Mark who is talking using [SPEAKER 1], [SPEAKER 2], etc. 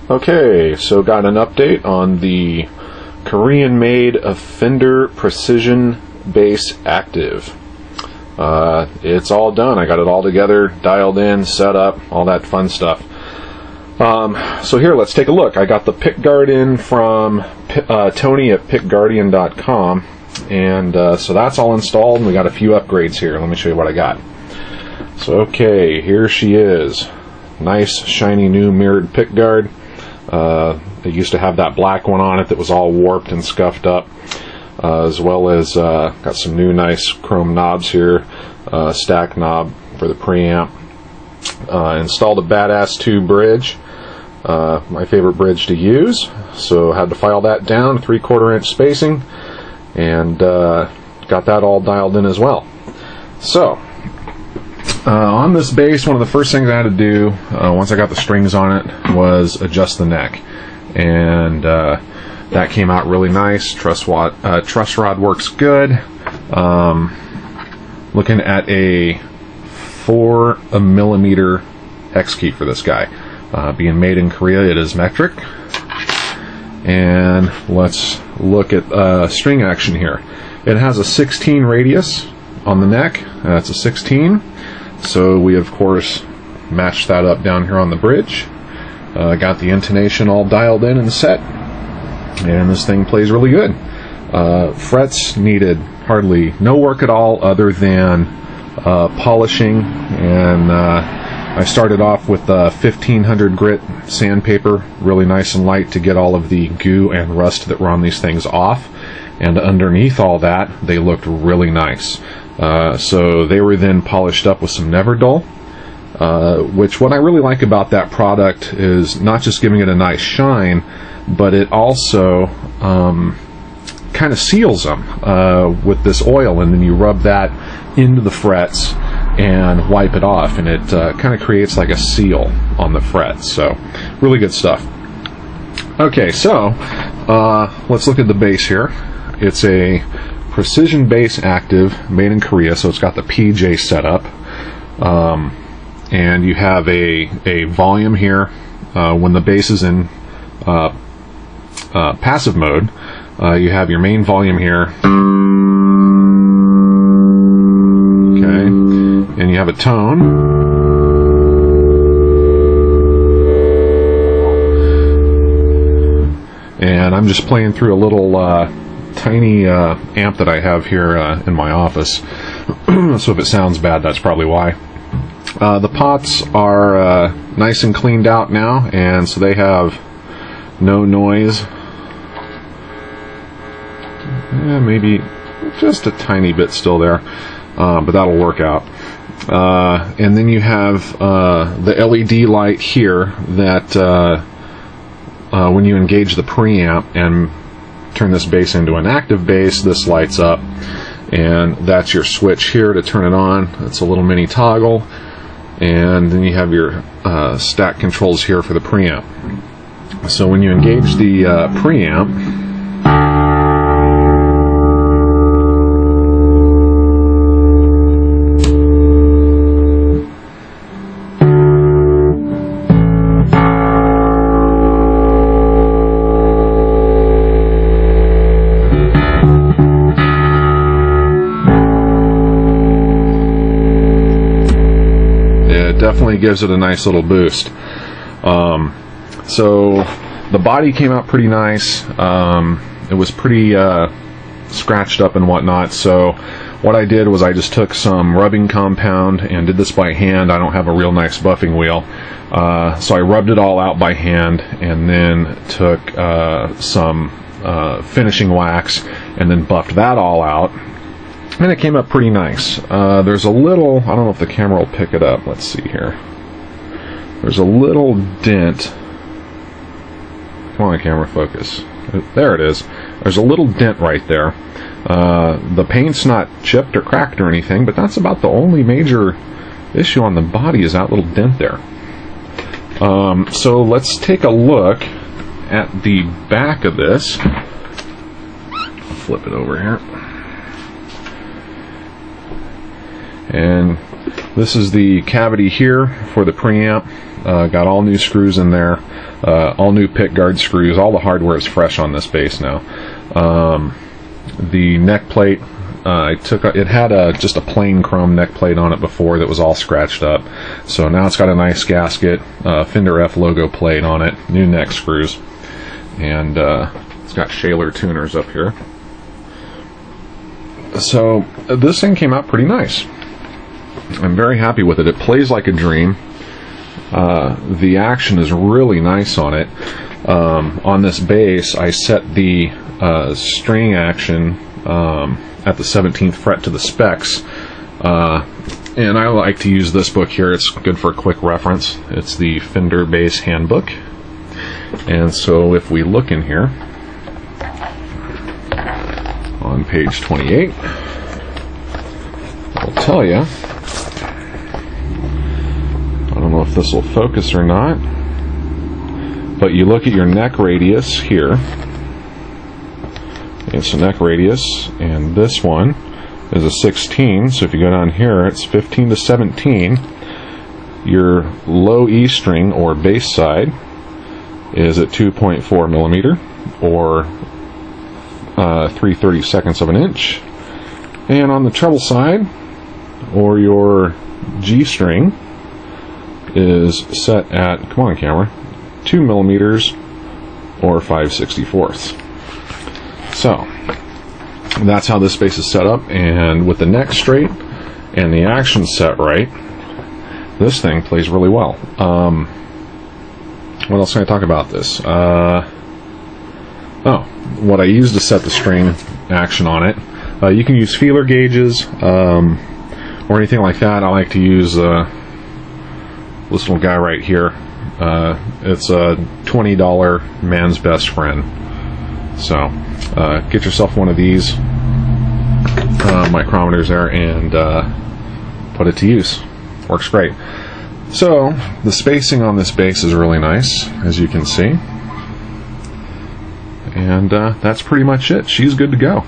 [SPEAKER 1] Okay, so got an update on the Korean-made Fender P-Bass Active. It's all done. I got it all together, dialed in, set up, all that fun stuff. So here, let's take a look. I got the pick guard in from Tony at pickguardian.com, and so that's all installed, and we got a few upgrades here. Let me show you what I got. So okay, here she is. Nice, shiny, new mirrored pick guard. It used to have that black one on it that was all warped and scuffed up, as well as got some new nice chrome knobs here, stack knob for the preamp. Installed a badass 2 bridge, my favorite bridge to use, so had to file that down, 3/4 inch spacing, and got that all dialed in as well. So on this bass, one of the first things I had to do once I got the strings on it was adjust the neck, and that came out really nice. Truss rod works good. Looking at a 4mm hex key for this guy. Being made in Korea, it is metric. And let's look at string action here. It has a 16 radius on the neck. That's a 16. So we of course matched that up down here on the bridge. Got the intonation all dialed in and set, and this thing plays really good. Frets needed hardly no work at all other than polishing, and I started off with 1500 grit sandpaper, really nice and light to get all of the goo and rust that were on these things off, and underneath all that they looked really nice. So they were then polished up with some Never Dull, which what I really like about that product is not just giving it a nice shine, but it also kind of seals them with this oil, and then you rub that into the frets and wipe it off, and it kind of creates like a seal on the frets. So really good stuff. Okay, so let's look at the bass here. It's a P-Bass Active, made in Korea, so it's got the PJ setup, and you have a volume here when the bass is in passive mode. You have your main volume here, okay, and you have a tone, and I'm just playing through a little tiny amp that I have here in my office, so if it sounds bad, that's probably why. The pots are nice and cleaned out now, and so they have no noise. Maybe just a tiny bit still there, but that'll work out. And then you have the LED light here that when you engage the preamp and turn this bass into an active bass, this lights up, and that's your switch here to turn it on. It's a little mini toggle, and then you have your stack controls here for the preamp. So when you engage the preamp, definitely gives it a nice little boost. So the body came out pretty nice. It was pretty scratched up and whatnot, so what I did was I just took some rubbing compound and did this by hand. I don't have a real nice buffing wheel, so I rubbed it all out by hand, and then took some finishing wax and then buffed that all out, and it came up pretty nice. There's a little, I don't know if the camera will pick it up, let's see here. There's a little dent. Come on, camera, focus. There it is. There's a little dent right there. The paint's not chipped or cracked or anything, but that's about the only major issue on the body, is that little dent there. So let's take a look at the back of this. I'll flip it over here. And this is the cavity here for the preamp. Got all new screws in there, all new pick guard screws. All the hardware is fresh on this bass now. The neck plate, it had just a plain chrome neck plate on it before that was all scratched up. So now it's got a nice gasket, Fender F logo plate on it, new neck screws, and it's got Shaler tuners up here. So this thing came out pretty nice. I'm very happy with it. It plays like a dream. The action is really nice on it. On this bass, I set the string action at the 17th fret to the specs, and I like to use this book here. It's good for a quick reference. It's the Fender Bass Handbook. And so if we look in here on page 28, I'll tell you, I don't know if this will focus or not, but you look at your neck radius here. It's a neck radius, and this one is a 16, so if you go down here, it's 15 to 17. Your low E string, or bass side, is at 2.4 millimeter, or 3/32 of an inch. And on the treble side, or your G string, is set at, come on camera, 2 millimeters, or 5/64. So that's how this bass is set up, and with the neck straight and the action set right, this thing plays really well. What else can I talk about this? What I use to set the string action on it. You can use feeler gauges or anything like that. I like to use this little guy right here. It's a $20 man's best friend. So get yourself one of these micrometers there and put it to use. Works great. So the spacing on this bass is really nice, as you can see, and that's pretty much it. She's good to go.